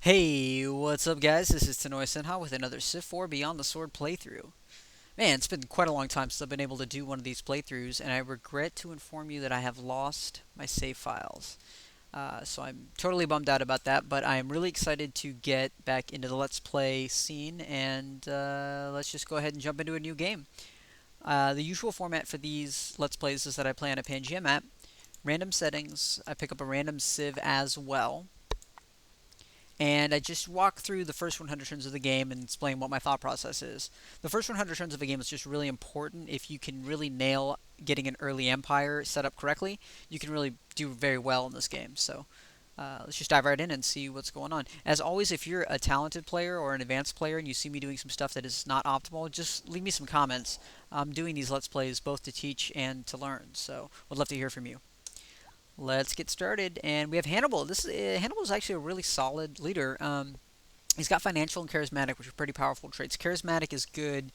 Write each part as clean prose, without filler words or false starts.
Hey, what's up guys? This is Tanoy Sinha with another Civ 4 Beyond the Sword playthrough. Man, it's been quite a long time since I've been able to do one of these playthroughs, and I regret to inform you that I have lost my save files. So I'm totally bummed out about that, but I'm really excited to get back into the Let's Play scene, and let's just go ahead and jump into a new game. The usual format for these Let's Plays is that I play on a Pangea map, random settings, I pick up a random Civ as well, and I just walk through the first 100 turns of the game and explain what my thought process is. The first 100 turns of a game is just really important. If you can really nail getting an early empire set up correctly, you can really do very well in this game. So let's just dive right in and see what's going on. As always, if you're a talented player or an advanced player and you see me doing some stuff that is not optimal, just leave me some comments. I'm doing these Let's Plays both to teach and to learn, so would love to hear from you. Let's get started, and we have Hannibal. Hannibal is actually a really solid leader. He's got financial and charismatic, which are pretty powerful traits. Charismatic is good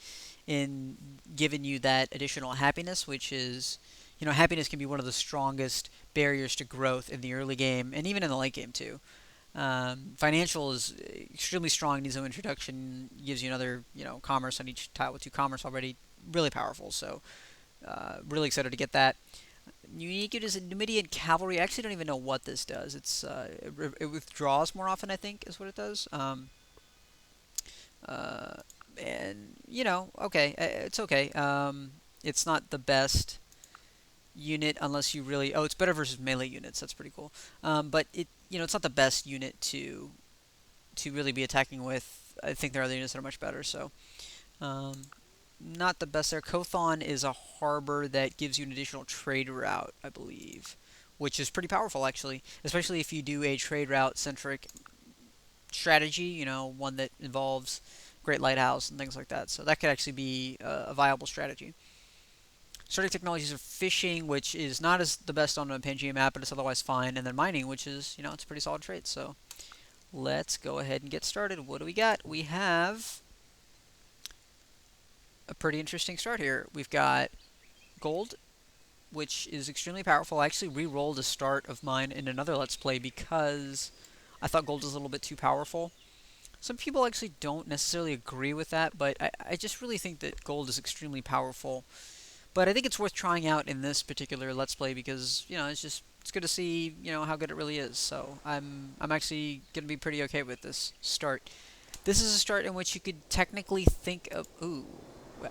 in giving you that additional happiness, which is, happiness can be one of the strongest barriers to growth in the early game and even in the late game too. Financial is extremely strong, needs no introduction, gives you another, commerce on each tile with two commerce already, really powerful. So, really excited to get that. Unique it is a Numidian cavalry. I actually don't even know what this does. It withdraws more often, I think, is what it does. Uh, and okay, it's okay. It's not the best unit unless you really. Oh, it's better versus melee units. That's pretty cool. But it's not the best unit to really be attacking with. I think there are other units that are much better. So, um, not the best there. Kothon is a harbor that gives you an additional trade route, I believe, which is pretty powerful actually, especially if you do a trade route centric strategy. One that involves Great Lighthouse and things like that. So that could actually be a viable strategy. Starting technologies of fishing, which is not as the best on a Pangea map, but it's otherwise fine, and then mining, which is it's a pretty solid trade. So let's go ahead and get started. What do we got? We have a pretty interesting start here. We've got gold, which is extremely powerful. I actually re-rolled a start of mine in another Let's Play because I thought gold was a little bit too powerful. Some people actually don't necessarily agree with that, but I just really think that gold is extremely powerful. But I think it's worth trying out in this particular Let's Play because, it's good to see, how good it really is. So I'm actually going to be pretty okay with this start. This is a start in which you could technically think of... Ooh,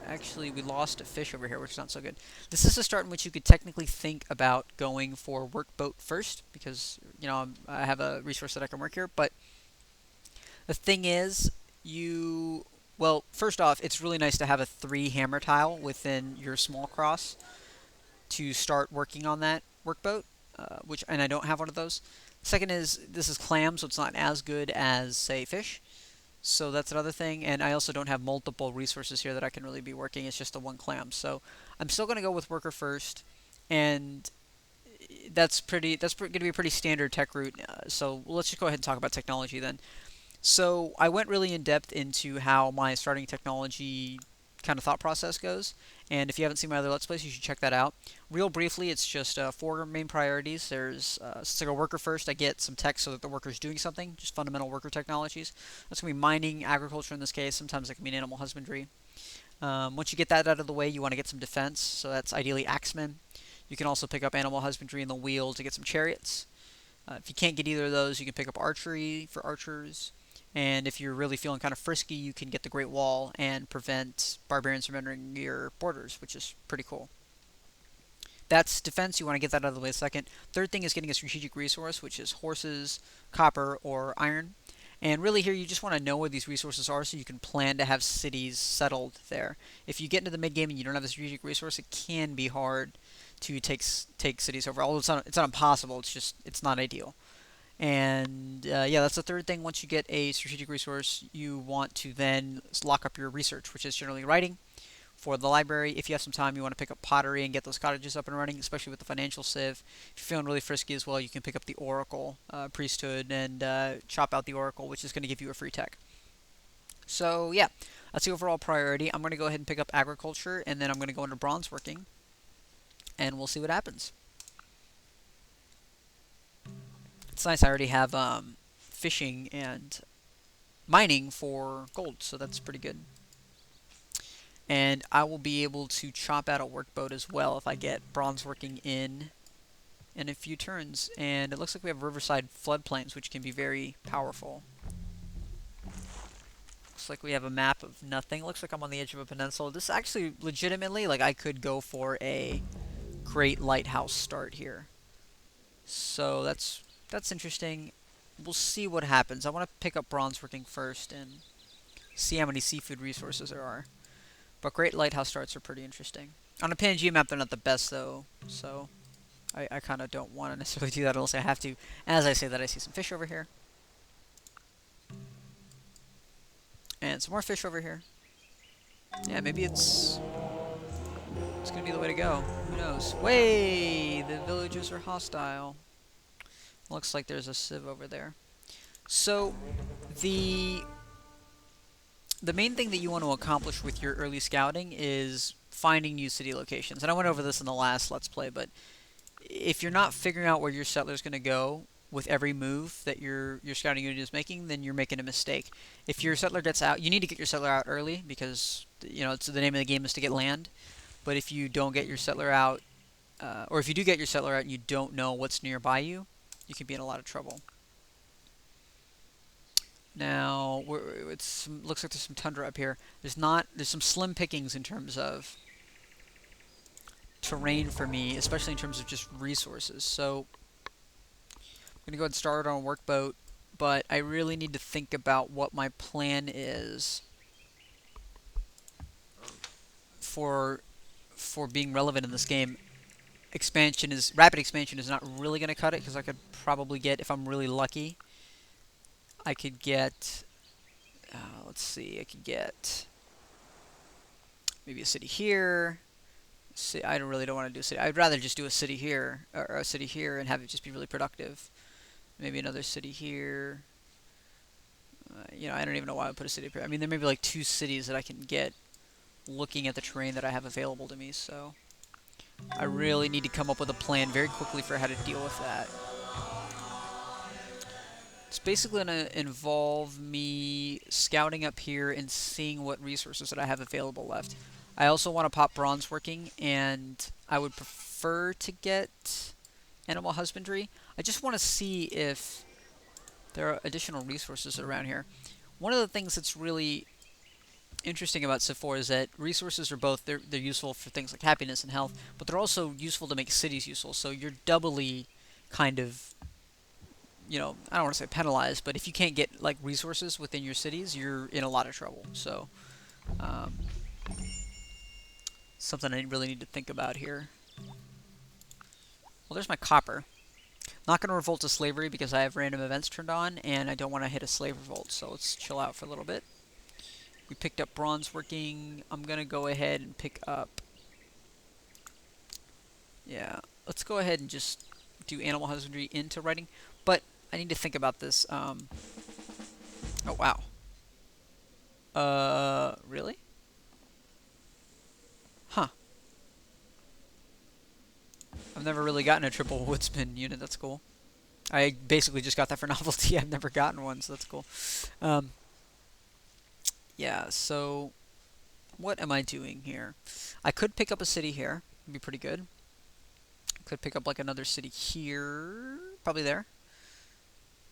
actually, we lost a fish over here, which is not so good. This is a start in which you could technically think about going for workboat first, because, I have a resource that I can work here. But the thing is, well, first off, it's really nice to have a 3 hammer tile within your small cross to start working on that workboat, and I don't have one of those. Second is, this is clam, so it's not as good as, say, fish. So that's another thing, and I also don't have multiple resources here that I can really be working. It's just the one clam. So I'm still going to go with worker first, and going to be a pretty standard tech route. So let's just go ahead and talk about technology then. So I went really in depth into how my starting technology kind of thought process goes. And if you haven't seen my other Let's Plays, you should check that out. Real briefly, it's just 4 main priorities. Since I go worker first, I get some tech so that the worker's doing something, just fundamental worker technologies. That's going to be mining, agriculture in this case. Sometimes it can mean animal husbandry. Once you get that out of the way, you want to get some defense. So that's ideally axemen. You can also pick up animal husbandry in the wheel to get some chariots. If you can't get either of those, you can pick up archery for archers. And if you're really feeling kind of frisky, you can get the Great Wall and prevent barbarians from entering your borders, which is pretty cool. That's defense. You want to get that out of the way second. Third thing is getting a strategic resource, which is horses, copper, or iron. And really here you just want to know where these resources are so you can plan to have cities settled there. If you get into the mid game and you don't have a strategic resource, it can be hard to take cities over. Although it's not impossible. It's not ideal. And yeah, that's the third thing. Once you get a strategic resource, you want to then lock up your research, which is generally writing for the library. If you have some time, you want to pick up pottery and get those cottages up and running, especially with the financial civ. If you're feeling really frisky as well, you can pick up the oracle priesthood and chop out the oracle, which is going to give you a free tech. So yeah, that's the overall priority. I'm going to go ahead and pick up agriculture, and then I'm going to go into bronze working, and we'll see what happens. It's nice. I already have fishing and mining for gold, so that's pretty good. And I will be able to chop out a workboat as well if I get bronze working in a few turns. And it looks like we have riverside floodplains, which can be very powerful. Looks like we have a map of nothing. Looks like I'm on the edge of a peninsula. This actually, legitimately, like I could go for a great lighthouse start here. So that's interesting. We'll see what happens. I want to pick up bronze working first and see how many seafood resources there are. But great lighthouse starts are pretty interesting. On a PNG map, they're not the best though, so I kind of don't want to necessarily do that unless I have to. As I say that, I see some fish over here. And some more fish over here. Yeah, maybe it's gonna be the way to go. Who knows? Way! The villagers are hostile. Looks like there's a Civ over there. So, the main thing that you want to accomplish with your early scouting is finding new city locations. And I went over this in the last Let's Play, but if you're not figuring out where your settler's going to go with every move that your scouting unit is making, then you're making a mistake. If your settler gets out, you need to get your settler out early because it's the name of the game is to get land. But if you don't get your settler out, or if you do get your settler out and you don't know what's nearby you, you can be in a lot of trouble. Now, looks like there's some tundra up here. There's some slim pickings in terms of terrain for me, especially in terms of just resources. So, I'm going to go ahead and start on a workboat, but I really need to think about what my plan is for being relevant in this game. Rapid expansion is not really going to cut it, because I could probably get, if I'm really lucky, I could get, let's see, I could get maybe a city here. I really don't want to do a city. I'd rather just do a city here, or a city here, and have it just be really productive. Maybe another city here. I don't even know why I would put a city up here. I mean, there may be like 2 cities that I can get looking at the terrain that I have available to me, so I really need to come up with a plan very quickly for how to deal with that. It's basically going to involve me scouting up here and seeing what resources that I have available left. I also want to pop bronze working, and I would prefer to get animal husbandry. I just want to see if there are additional resources around here. One of the things that's really interesting about Civ IV is that resources are both, they're useful for things like happiness and health, but they're also useful to make cities useful, so you're doubly kind of, I don't want to say penalized, but if you can't get like resources within your cities, you're in a lot of trouble. So something I really need to think about here. Well, there's my copper. Not going to revolt to slavery because I have random events turned on, and I don't want to hit a slave revolt, so let's chill out for a little bit. We picked up bronze working. I'm going to go ahead and pick up... Yeah, let's go ahead and just do animal husbandry into writing, but I need to think about this. Oh, wow. Really? Huh. I've never really gotten a triple woodsman unit. That's cool. I basically just got that for novelty. I've never gotten one, so that's cool. Yeah, so what am I doing here? I could pick up a city here. It'd be pretty good. Could pick up like another city here. Probably there.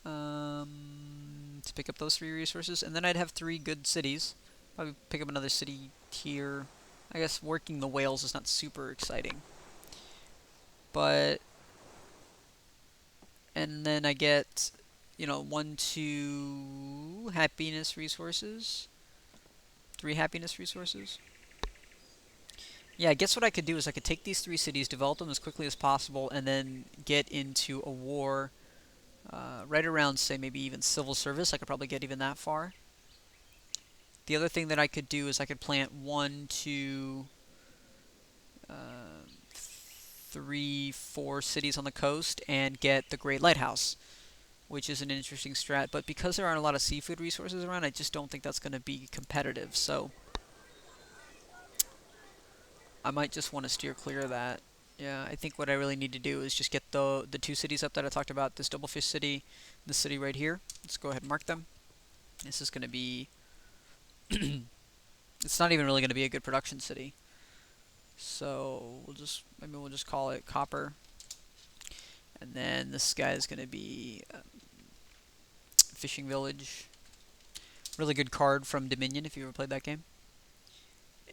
To pick up those 3 resources. And then I'd have 3 good cities. Probably pick up another city here. I guess working the whales is not super exciting. But... And then I get, 1, 2 happiness resources. 3 happiness resources. Yeah, I guess what I could do is I could take these 3 cities, develop them as quickly as possible, and then get into a war right around, say, maybe even civil service. I could probably get even that far. The other thing that I could do is I could plant 1, 2, 3, 4 cities on the coast and get the Great Lighthouse, which is an interesting strat. But because there aren't a lot of seafood resources around, I just don't think that's going to be competitive. So I might just want to steer clear of that. Yeah, I think what I really need to do is just get the two cities up that I talked about. This Doublefish city, this city right here. Let's go ahead and mark them. This is going to be... it's not even really going to be a good production city. So maybe we'll just call it copper. And then this guy is going to be fishing village. Really good card from Dominion if you ever played that game.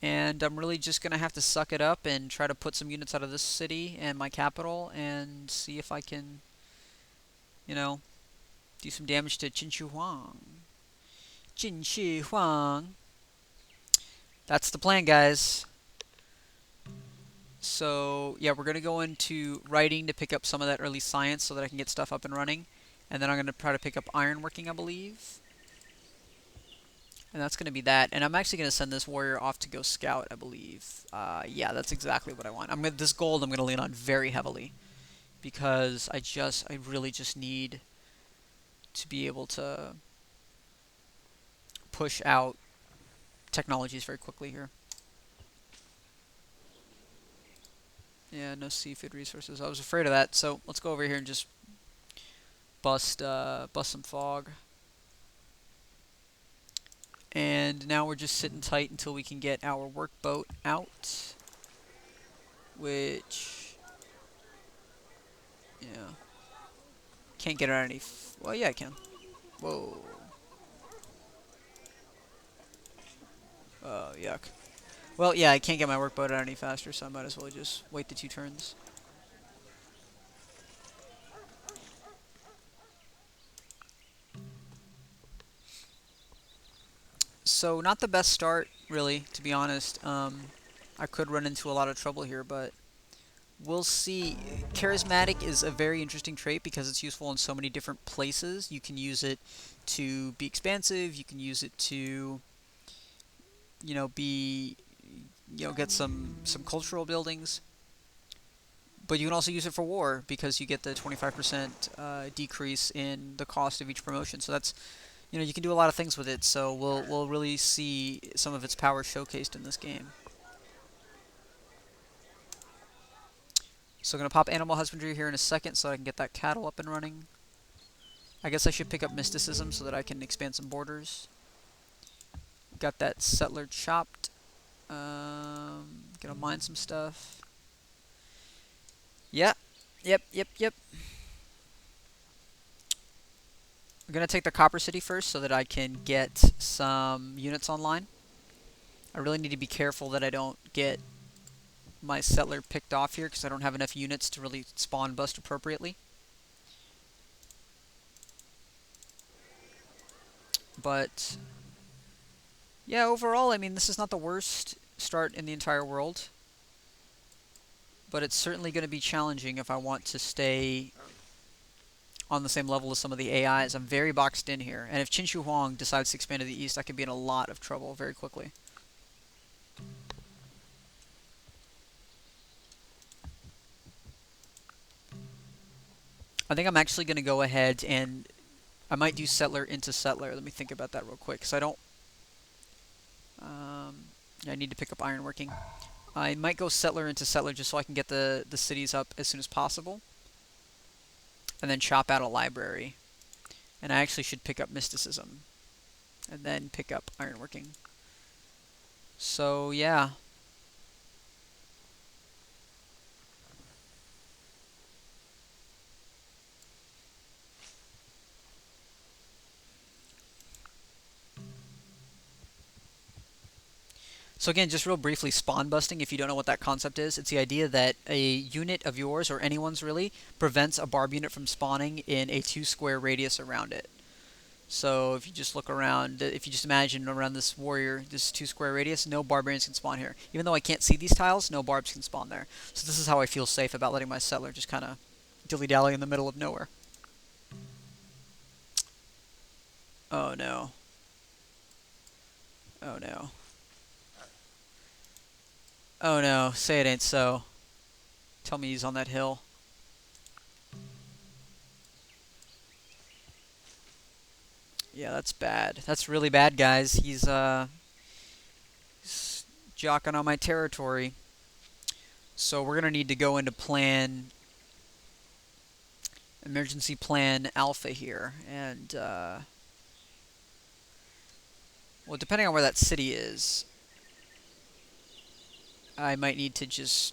And I'm really just going to have to suck it up and try to put some units out of this city and my capital and see if I can, you know, do some damage to Qinshi Huang. Qinshi Huang. That's the plan, guys. So, yeah, we're going to go into writing to pick up some of that early science so that I can get stuff up and running. And then I'm going to try to pick up ironworking, I believe. And that's going to be that. And I'm actually going to send this warrior off to go scout, I believe. Yeah, that's exactly what I want. This gold I'm going to lean on very heavily. Because I really just need to be able to push out technologies very quickly here. Yeah, no seafood resources. I was afraid of that, so let's go over here and just bust some fog. And now we're just sitting tight until we can get our workboat out. Which, yeah, can't get it out any... well, yeah, I can. Whoa. Oh, yuck. Well, yeah, I can't get my workboat out any faster, so I might as well just wait the 2 turns. So, not the best start, really, to be honest. I could run into a lot of trouble here, but we'll see. Charismatic is a very interesting trait because it's useful in so many different places. You can use it to be expansive. You can use it to, get some cultural buildings. But you can also use it for war because you get the 25% decrease in the cost of each promotion. So that's, you can do a lot of things with it. So we'll really see some of its power showcased in this game. So I'm going to pop Animal Husbandry here in a second so I can get that cattle up and running. I guess I should pick up Mysticism so that I can expand some borders. Got that Settler chopped. Gonna mine some stuff. Yeah. Yep. I'm gonna take the Copper City first so that I can get some units online. I really need to be careful that I don't get my settler picked off here because I don't have enough units to really spawn bust appropriately. But yeah, overall, I mean, this is not the worst start in the entire world. But it's certainly going to be challenging if I want to stay on the same level as some of the AIs. I'm very boxed in here. And if Qinshi Huang decides to expand to the east, I could be in a lot of trouble very quickly. I think I'm actually going to go ahead and I might do settler into settler. Let me think about that real quick, because I don't... I need to pick up ironworking. I might go settler into settler just so I can get the cities up as soon as possible. And then chop out a library. And I actually should pick up mysticism. And then pick up ironworking. So, yeah. So again, just real briefly, spawn busting, if you don't know what that concept is, it's the idea that a unit of yours, or anyone's really, prevents a barb unit from spawning in a 2-square radius around it. So if you just look around, if you just imagine around this warrior, this 2-square radius, no barbarians can spawn here. Even though I can't see these tiles, no barbs can spawn there. So this is how I feel safe about letting my settler just kind of dilly-dally in the middle of nowhere. Oh no. Oh no. Oh no, say it ain't so. Tell me he's on that hill. Yeah, that's bad. That's really bad, guys. He's jocking on my territory. So we're going to need to go into emergency plan alpha here. And, well, depending on where that city is, I might need to just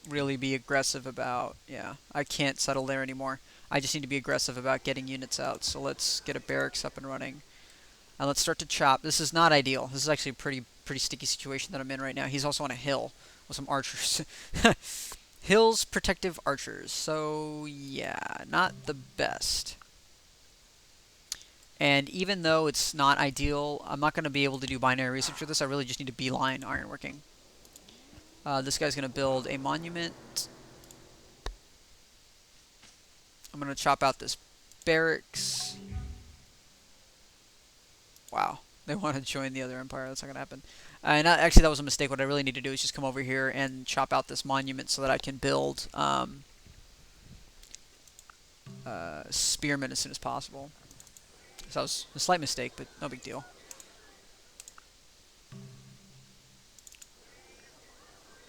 really be aggressive about, yeah, I can't settle there anymore. I just need to be aggressive about getting units out. So let's get a barracks up and running. And let's start to chop. This is not ideal. This is actually a pretty sticky situation that I'm in right now. He's also on a hill with some archers. Hills, protective archers. So, yeah, not the best. And even though it's not ideal, I'm not going to be able to do binary research for this. I really just need to beeline ironworking. This guy's going to build a monument. I'm going to chop out this barracks. Wow. They want to join the other empire. That's not going to happen. Actually, that was a mistake. What I really need to do is just come over here and chop out this monument so that I can build spearmen as soon as possible. So that was a slight mistake, but no big deal.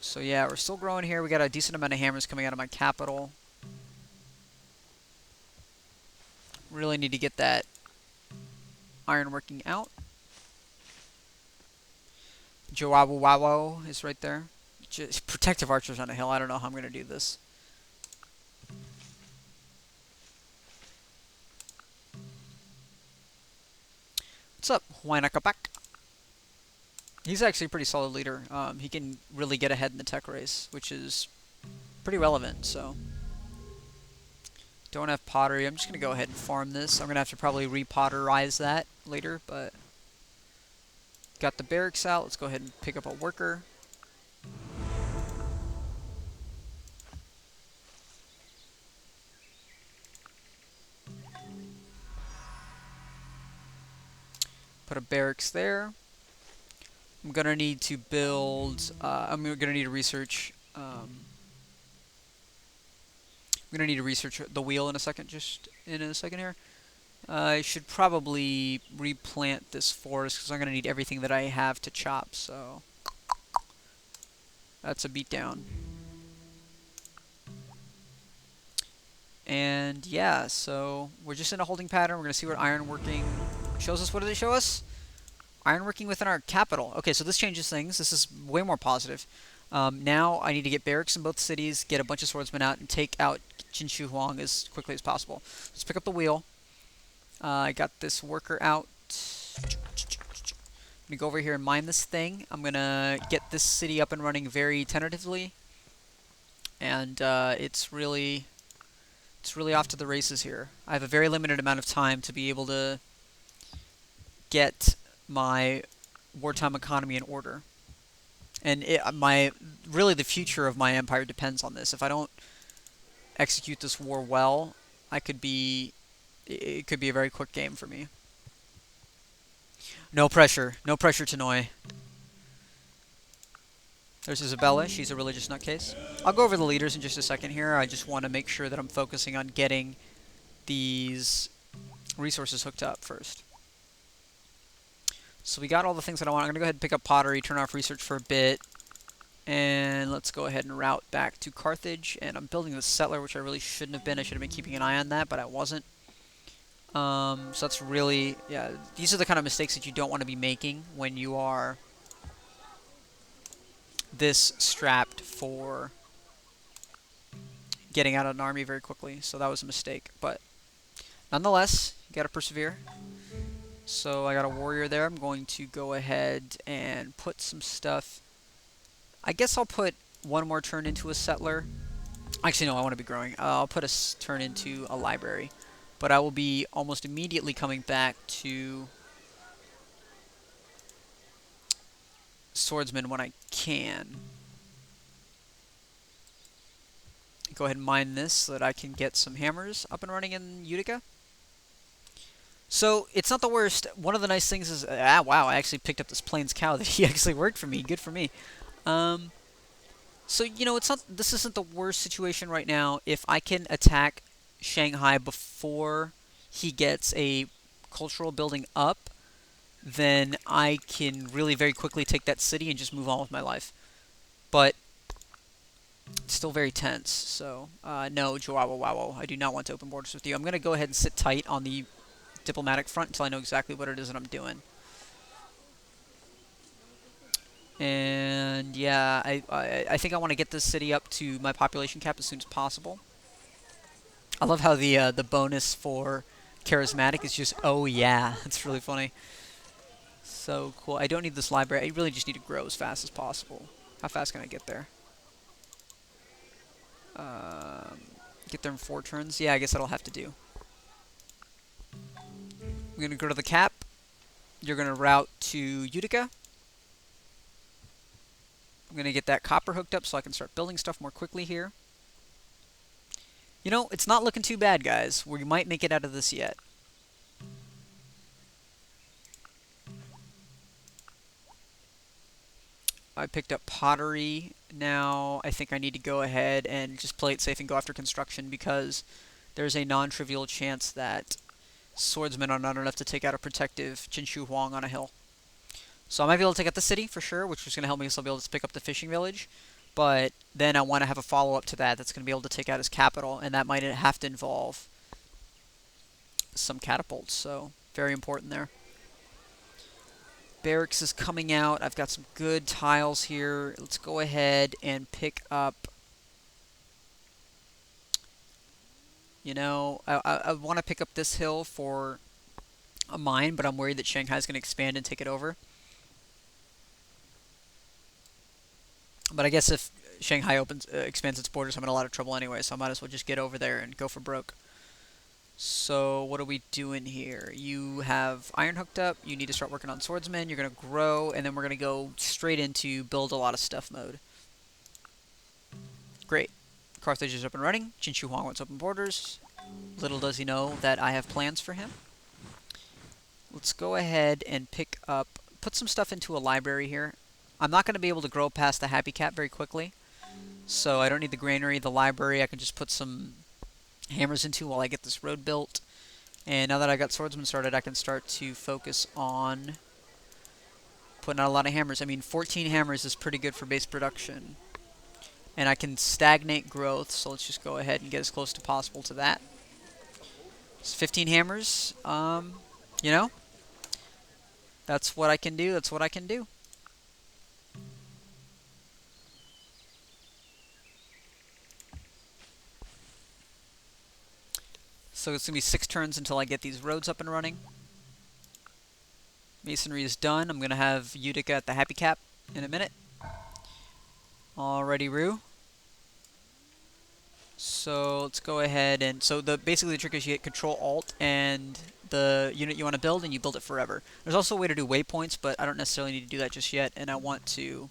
So yeah, we're still growing here. We got a decent amount of hammers coming out of my capital. Really need to get that ironworking out. Jowawawo is right there. Just protective archers on a hill. I don't know how I'm going to do this. What's up, Huaynacapac? He's actually a pretty solid leader. He can really get ahead in the tech race, which is pretty relevant, so. Don't have pottery. I'm just going to go ahead and farm this. I'm going to have to probably repotterize that later, but. Got the barracks out. Let's go ahead and pick up a worker. Put a barracks there. I'm going to need to build. I'm going to need to research. I'm going to need to research the wheel in a second. Here. I should probably replant this forest because I'm going to need everything that I have to chop. So that's a beatdown. And yeah, so we're just in a holding pattern. We're going to see what ironworking shows us. What does it show us? Ironworking within our capital. Okay, so this changes things. This is way more positive. Now I need to get barracks in both cities, get a bunch of swordsmen out, and take out Jinshu Huang as quickly as possible. Let's pick up the wheel. I got this worker out. Let me go over here and mine this thing. I'm going to get this city up and running very tentatively. And it's really off to the races here. I have a very limited amount of time to be able to get my wartime economy in order. And really the future of my empire depends on this. If I don't execute this war well, it could be a very quick game for me. No pressure to Noi. There's Isabella. She's a religious nutcase. I'll go over the leaders in just a second here. I just want to make sure that I'm focusing on getting these resources hooked up first. So we got all the things that I want. I'm going to go ahead and pick up pottery, turn off research for a bit, and let's go ahead and route back to Carthage. And I'm building this settler, which I really shouldn't have been. I should have been keeping an eye on that, but I wasn't. So that's really, yeah, these are the kind of mistakes that you don't want to be making when you are this strapped for getting out of an army very quickly. So that was a mistake, but nonetheless, you gotta persevere. So I got a warrior there. I'm going to go ahead and put some stuff. I guess I'll put one more turn into a settler. Actually, no, I want to be growing. I'll put a turn into a library. But I will be almost immediately coming back to swordsman when I can. Go ahead and mine this so that I can get some hammers up and running in Utica. So, it's not the worst. One of the nice things is... wow, I actually picked up this Plains cow that he actually worked for me. Good for me. So, you know, this isn't the worst situation right now. If I can attack Shanghai before he gets a cultural building up, then I can really very quickly take that city and just move on with my life. But It's still very tense, so no, Joao Wow, I do not want to open borders with you. I'm going to go ahead and sit tight on the diplomatic front until I know exactly what it is that I'm doing. And yeah, I think I want to get this city up to my population cap as soon as possible. I love how the bonus for charismatic is just oh yeah. It's really funny. So cool. I don't need this library. I really just need to grow as fast as possible. How fast can I get there? Um, get there in 4 turns. Yeah, I guess that'll have to do. I'm gonna go to the cap. You're gonna route to Utica. I'm gonna get that copper hooked up so I can start building stuff more quickly here. You know, it's not looking too bad, guys. We might make it out of this yet. I picked up pottery. Now I think I need to go ahead and just play it safe and go after construction because there's a non-trivial chance that swordsmen are not enough to take out a protective Jinshu Huang on a hill. So I might be able to take out the city for sure, which is going to help me still be able to pick up the fishing village. But then I want to have a follow-up to that that's going to be able to take out his capital, and that might have to involve some catapults, so very important there. Barracks is coming out. I've got some good tiles here. Let's go ahead and pick up... You know, I want to pick up this hill for a mine, but I'm worried that Shanghai's going to expand and take it over. But I guess if Shanghai expands its borders, I'm in a lot of trouble anyway, so I might as well just get over there and go for broke. So what are we doing here? You have iron hooked up. You need to start working on swordsmen. You're going to grow, and then we're going to go straight into build a lot of stuff mode. Great. Carthage is up and running. Jinshu Huang wants open borders. Little does he know that I have plans for him. Let's go ahead and put some stuff into a library here. I'm not going to be able to grow past the happy cap very quickly, so I don't need the granary, the library. I can just put some hammers into while I get this road built. And now that I got swordsmen started, I can start to focus on putting out a lot of hammers. I mean, 14 hammers is pretty good for base production. And I can stagnate growth, so let's just go ahead and get as close to possible to that. It's 15 hammers. You know, that's what I can do. That's what I can do. So it's going to be 6 turns until I get these roads up and running. Masonry is done. I'm going to have Utica at the happy cap in a minute. Alrighty, Roo. So let's go ahead and... So basically the trick is you hit Control-Alt and the unit you want to build, and you build it forever. There's also a way to do waypoints, but I don't necessarily need to do that just yet, and I want to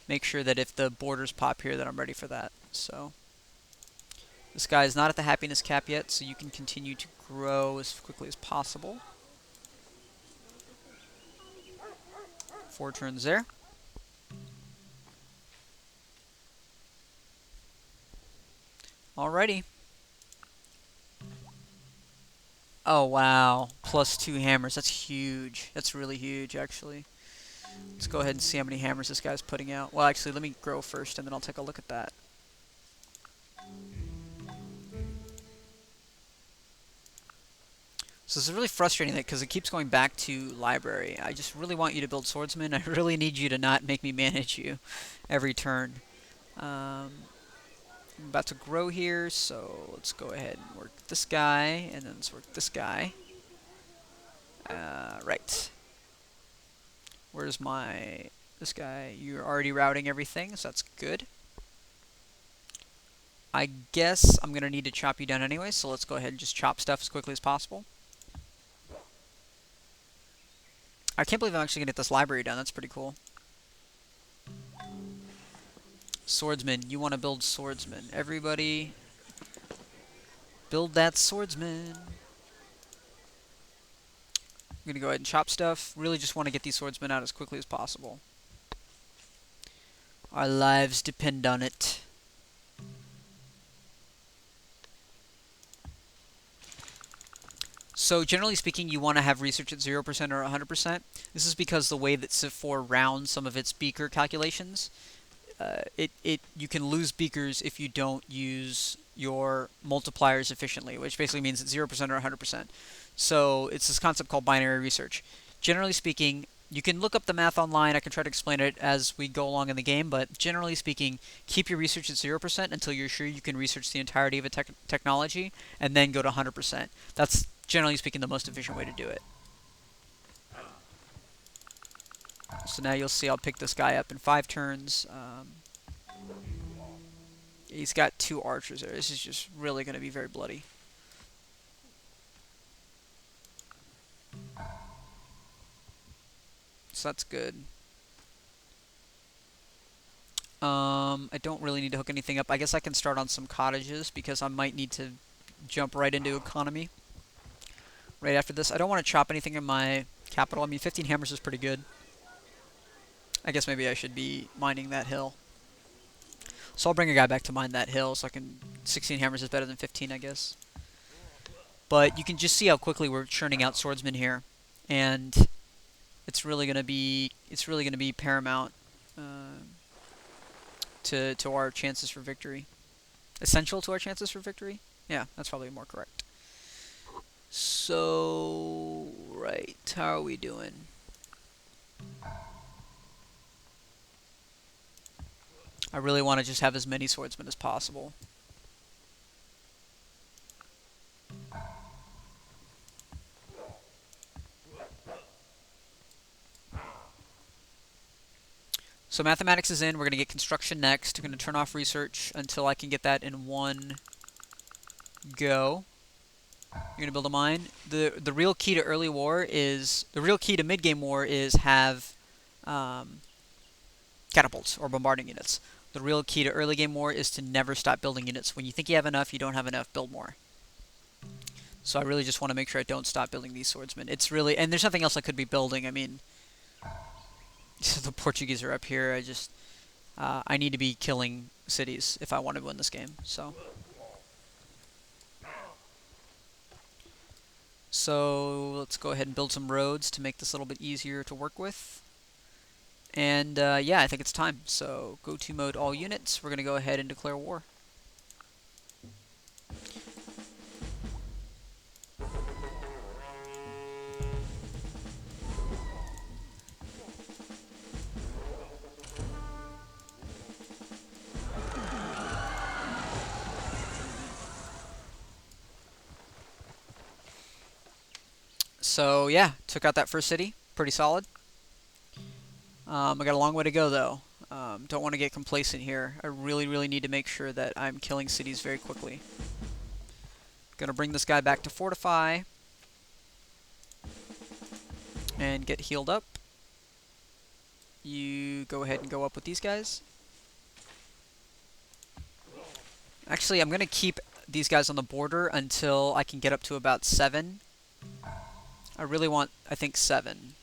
make sure that if the borders pop here that I'm ready for that. So... This guy is not at the happiness cap yet, so you can continue to grow as quickly as possible. 4 turns there. Alrighty. Oh, wow. +2 hammers. That's huge. That's really huge, actually. Let's go ahead and see how many hammers this guy's putting out. Well, actually, let me grow first, and then I'll take a look at that. So this is really frustrating because it keeps going back to library. I just really want you to build swordsmen. I really need you to not make me manage you every turn. I'm about to grow here, so let's go ahead and work this guy, and then let's work this guy. Right. Where's this guy? You're already routing everything, so that's good. I guess I'm going to need to chop you down anyway, so let's go ahead and just chop stuff as quickly as possible. I can't believe I'm actually going to get this library done. That's pretty cool. Swordsman. You want to build swordsman. Everybody, build that swordsman. I'm going to go ahead and chop stuff. Really just want to get these swordsmen out as quickly as possible. Our lives depend on it. So generally speaking, you want to have research at 0% or 100%. This is because the way that Civ IV rounds some of its beaker calculations, you can lose beakers if you don't use your multipliers efficiently, which basically means it's 0% or 100%. So it's this concept called binary research. Generally speaking, you can look up the math online. I can try to explain it as we go along in the game, but generally speaking, keep your research at 0% until you're sure you can research the entirety of a technology, and then go to 100%. That's generally speaking the most efficient way to do it. So now you'll see I'll pick this guy up in 5 turns. He's got 2 archers there. This is just really going to be very bloody. So that's good. I don't really need to hook anything up. I guess I can start on some cottages because I might need to jump right into economy right after this. I don't want to chop anything in my capital. I mean, 15 hammers is pretty good. I guess maybe I should be mining that hill. So I'll bring a guy back to mine that hill so I can... 16 hammers is better than 15, I guess. But you can just see how quickly we're churning out swordsmen here. And it's really going to be paramount to our chances for victory. Essential to our chances for victory? Yeah, that's probably more correct. So, right, how are we doing? I really want to just have as many swordsmen as possible. So mathematics is in. We're going to get construction next. We're going to turn off research until I can get that in one go. You're going to build a mine. The real key to early war is... The real key to mid-game war is have catapults or bombarding units. The real key to early game war is to never stop building units. When you think you have enough, you don't have enough, build more. So I really just want to make sure I don't stop building these swordsmen. It's really... And there's nothing else I could be building. I mean... the Portuguese are up here. I need to be killing cities if I want to win this game. So let's go ahead and build some roads to make this a little bit easier to work with. And yeah, I think it's time. So go to mode all units. We're going to go ahead and declare war. So yeah, took out that first city. Pretty solid. I got a long way to go though. Don't want to get complacent here. I really need to make sure that I'm killing cities very quickly. Gonna bring this guy back to fortify. And get healed up. You go ahead and go up with these guys. Actually, I'm gonna keep these guys on the border until I can get up to about 7. I really want, I think, 7.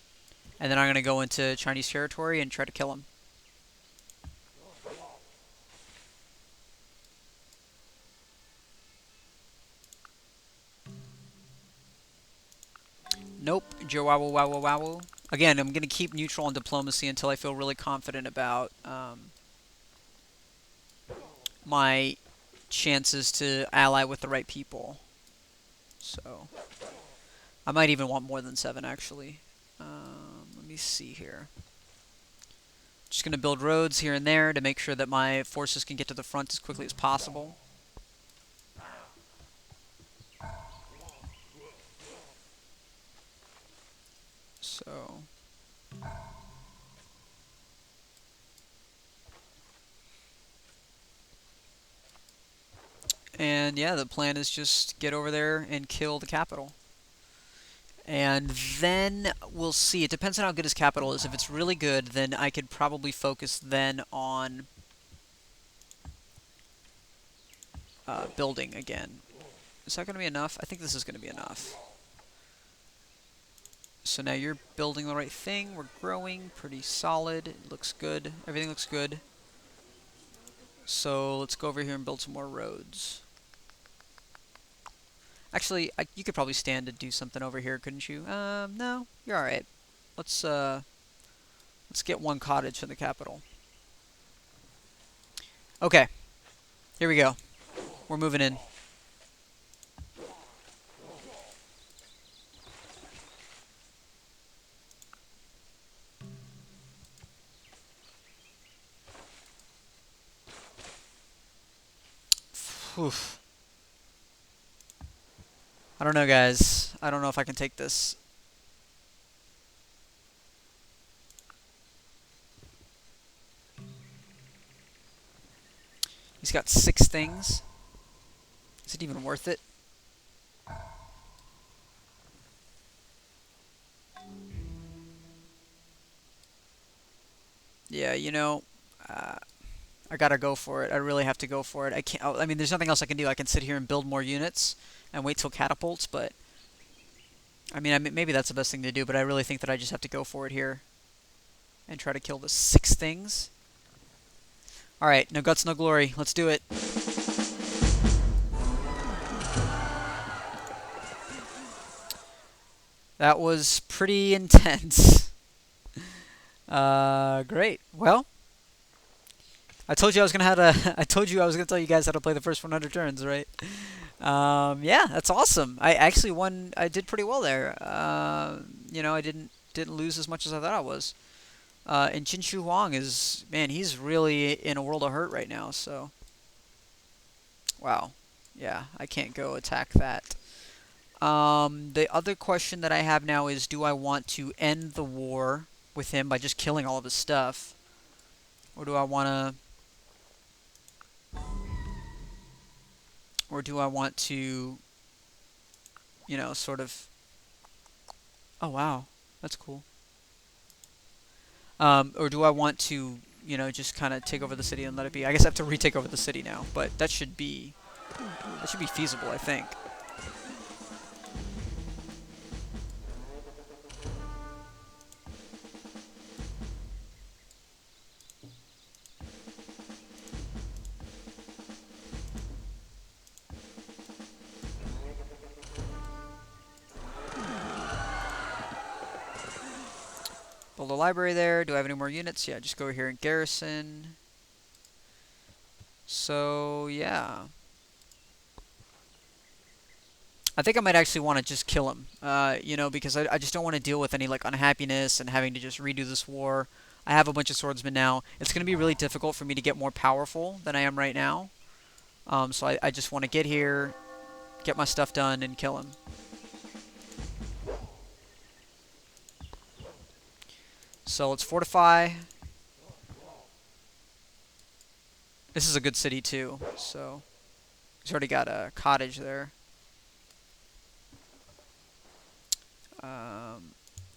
And then I'm going to go into Chinese territory and try to kill him. Nope. Jowawu. Again, I'm going to keep neutral on diplomacy until I feel really confident about my chances to ally with the right people. So... I might even want more than 7, actually. Let me see here. Just going to build roads here and there to make sure that my forces can get to the front as quickly as possible. So... And yeah, the plan is just get over there and kill the capital. And then we'll see. It depends on how good his capital is. If it's really good, then I could probably focus then on building again. Is that going to be enough? I think this is going to be enough. So now you're building the right thing. We're growing pretty solid. It looks good. Everything looks good. So let's go over here and build some more roads. Actually, you could probably stand to do something over here, couldn't you? No, you're all right. Let's get one cottage in the capital. Okay, here we go. We're moving in. Oof. I don't know, guys. I don't know if I can take this. He's got 6 things. Is it even worth it? Yeah, you know, uh, I gotta go for it. I really have to go for it. I can't. I mean, there's nothing else I can do. I can sit here and build more units and wait till catapults, but maybe that's the best thing to do. But I really think that I just have to go for it here and try to kill the 6 things. All right, no guts, no glory. Let's do it. That was pretty intense. Great. Well, I told you I was gonna I told you I was gonna tell you guys how to play the first 100 turns, right? Yeah, that's awesome. I actually won. I did pretty well there. You know, I didn't lose as much as I thought I was. And Jinshu Huang is, man, he's really in a world of hurt right now. So, wow. Yeah, I can't go attack that. The other question that I have now is, do I want to end the war with him by just killing all of his stuff, or do I want to, or do I want to, you know, sort of? Oh wow, that's cool. Or do I want to, you know, just kind of take over the city and let it be? I guess I have to retake over the city now, but that should be feasible, I think. Build a library there. Do I have any more units? Yeah, just go here and garrison. So yeah, I think I might actually want to just kill him. You know, because I just don't want to deal with any like unhappiness and having to just redo this war. I have a bunch of swordsmen now. It's going to be really difficult for me to get more powerful than I am right now. So I just want to get here, get my stuff done, and kill him. So let's fortify. This is a good city too. So he's already got a cottage there. Um,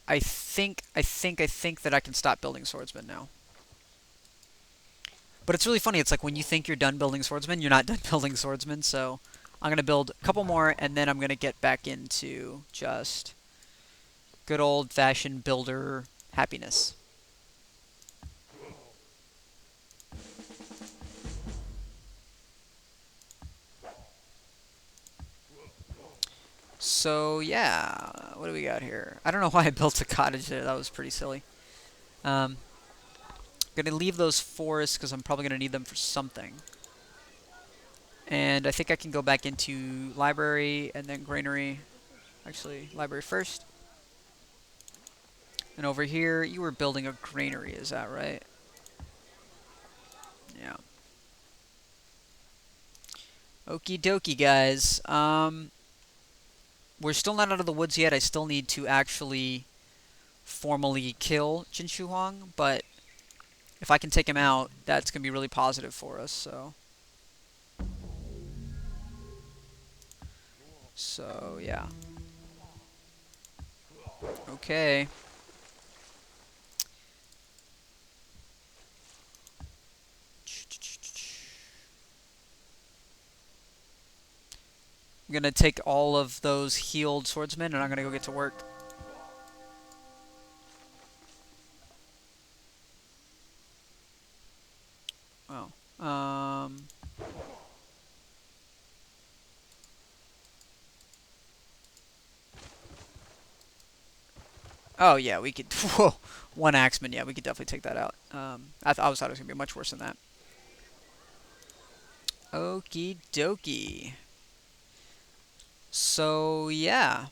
I think that I can stop building swordsmen now. But it's really funny. It's like when you think you're done building swordsmen, you're not done building swordsmen. So I'm gonna build a couple more, and then I'm gonna get back into just good old-fashioned builder happiness. So yeah, what do we got here? I don't know why I built a cottage there. That was pretty silly. Um, gonna leave those forests because I'm probably gonna need them for something. And I think I can go back into library and then granary. Actually, library first. And over here, you were building a granary, is that right? Yeah. Okie dokie, guys. We're still not out of the woods yet. I still need to actually formally kill Jinshu Huang, but if I can take him out, that's going to be really positive for us, so yeah. Okay. I'm going to take all of those healed swordsmen, and I'm going to go get to work. Oh. Oh, yeah, we could... Whoa. One axeman, yeah, we could definitely take that out. I always thought it was going to be much worse than that. Okie dokie. So, yeah.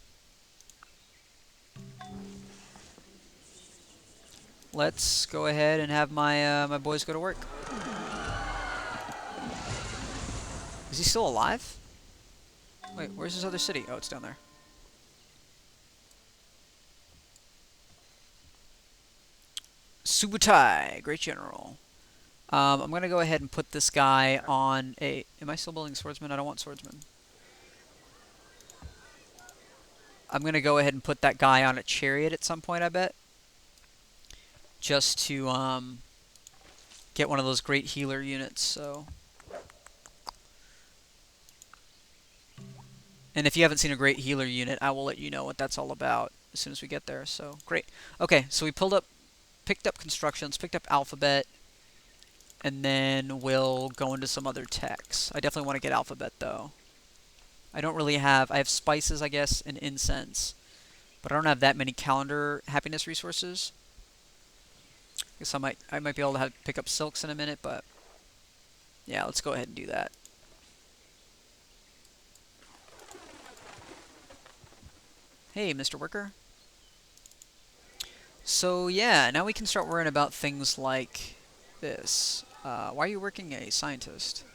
Let's go ahead and have my boys go to work. Is he still alive? Wait, where's his other city? Oh, it's down there. Subutai, great general. I'm going to go ahead and put this guy on a... Am I still building swordsman? I don't want swordsman. I'm going to go ahead and put that guy on a chariot at some point, I bet. Just to get one of those great healer units, so... And if you haven't seen a great healer unit, I will let you know what that's all about as soon as we get there, so great. Okay, so we picked up constructions, picked up alphabet, and then we'll go into some other techs. I definitely want to get alphabet, though. I don't really have... I have spices, I guess, and incense. But I don't have that many calendar happiness resources. I guess I might be able to pick up silks in a minute, but... Yeah, let's go ahead and do that. Hey, Mr. Worker. So, yeah, now we can start worrying about things like this. Why are you working a scientist?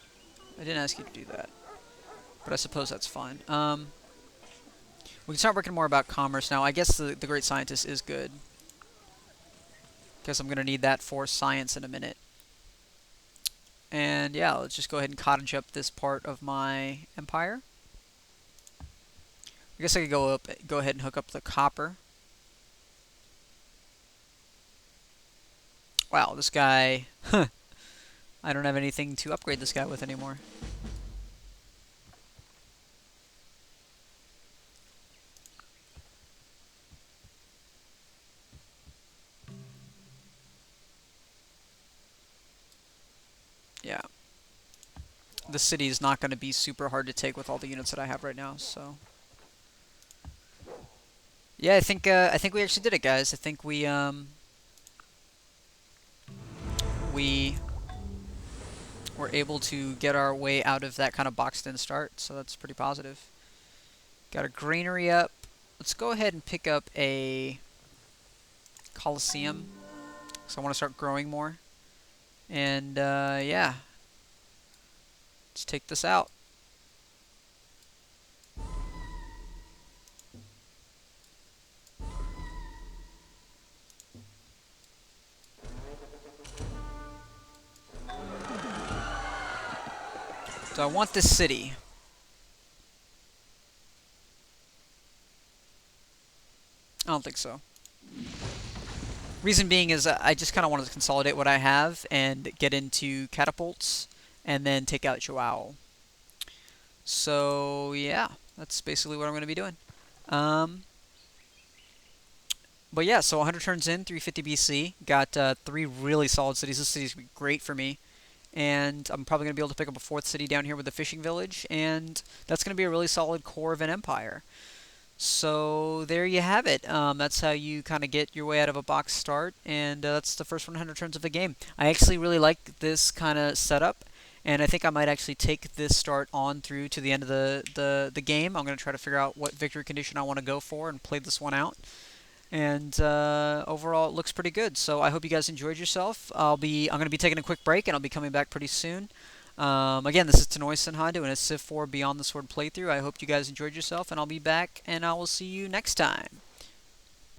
I didn't ask you to do that. But I suppose that's fine. We can start working more about commerce now. I guess the great scientist is good. Guess I'm going to need that for science in a minute. And yeah, let's just go ahead and cottage up this part of my empire. I guess I could go ahead and hook up the copper. Wow, this guy... I don't have anything to upgrade this guy with anymore. Yeah. The city is not going to be super hard to take with all the units that I have right now, so... Yeah, I think we actually did it, guys. I think we were able to get our way out of that kind of boxed-in start, so that's pretty positive. Got a granary up. Let's go ahead and pick up a Coliseum, so I want to start growing more. And, yeah. Let's take this out. So I want this city. I don't think so. Reason being is I just kind of wanted to consolidate what I have and get into catapults and then take out Joao. So yeah, that's basically what I'm going to be doing. But yeah, so 100 turns in, 350 BC. Got 3 really solid cities. This city's going to be great for me. And I'm probably going to be able to pick up a 4th city down here with the fishing village. And that's going to be a really solid core of an empire. So there you have it. That's how you kind of get your way out of a box start, and that's the first 100 turns of the game. I actually really like this kind of setup, and I think I might actually take this start on through to the end of the game. I'm going to try to figure out what victory condition I want to go for and play this one out. And overall, it looks pretty good. So I hope you guys enjoyed yourself. I'm going to be taking a quick break, and I'll be coming back pretty soon. Again, this is Tanoy Senhan doing a Civ 4 Beyond the Sword playthrough. I hope you guys enjoyed yourself, and I'll be back, and I will see you next time.